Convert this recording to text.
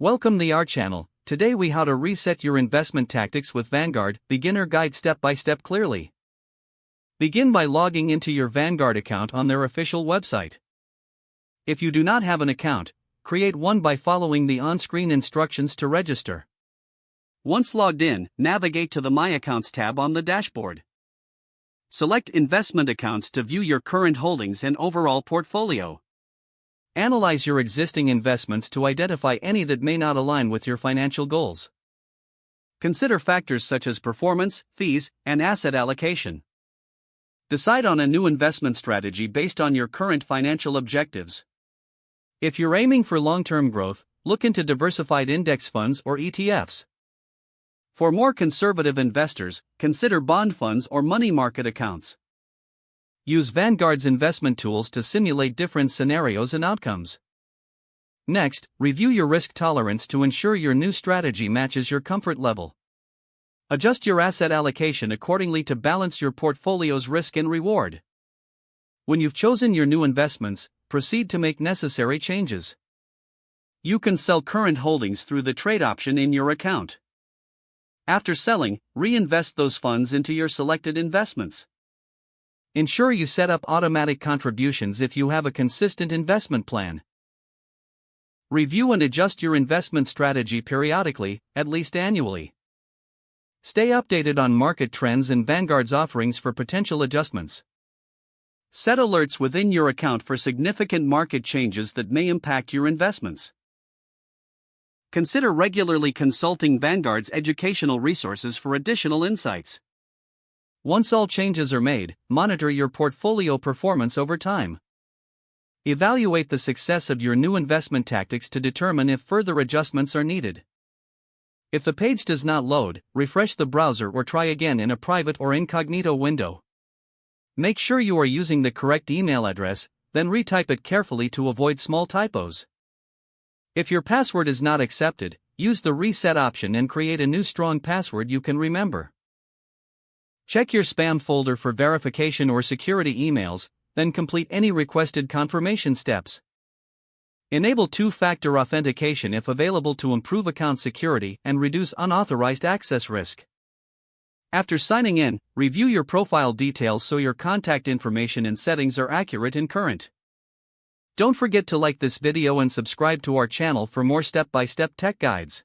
Welcome to our channel. Today we how to reset your investment tactics with Vanguard, beginner guide step by step clearly. Begin by logging into your Vanguard account on their official website. If you do not have an account, create one by following the on-screen instructions to register. Once logged in, navigate to the My Accounts tab on the dashboard. Select Investment Accounts to view your current holdings and overall portfolio. Analyze your existing investments to identify any that may not align with your financial goals. Consider factors such as performance, fees, and asset allocation. Decide on a new investment strategy based on your current financial objectives. If you're aiming for long-term growth, look into diversified index funds or ETFs. For more conservative investors, consider bond funds or money market accounts. Use Vanguard's investment tools to simulate different scenarios and outcomes. Next, review your risk tolerance to ensure your new strategy matches your comfort level. Adjust your asset allocation accordingly to balance your portfolio's risk and reward. When you've chosen your new investments, proceed to make necessary changes. You can sell current holdings through the trade option in your account. After selling, reinvest those funds into your selected investments. Ensure you set up automatic contributions if you have a consistent investment plan. Review and adjust your investment strategy periodically, at least annually. Stay updated on market trends and Vanguard's offerings for potential adjustments. Set alerts within your account for significant market changes that may impact your investments. Consider regularly consulting Vanguard's educational resources for additional insights. Once all changes are made, monitor your portfolio performance over time. Evaluate the success of your new investment tactics to determine if further adjustments are needed. If the page does not load, refresh the browser or try again in a private or incognito window. Make sure you are using the correct email address, then retype it carefully to avoid small typos. If your password is not accepted, use the reset option and create a new strong password you can remember. Check your spam folder for verification or security emails, then complete any requested confirmation steps. Enable two-factor authentication if available to improve account security and reduce unauthorized access risk. After signing in, review your profile details so your contact information and settings are accurate and current. Don't forget to like this video and subscribe to our channel for more step-by-step tech guides.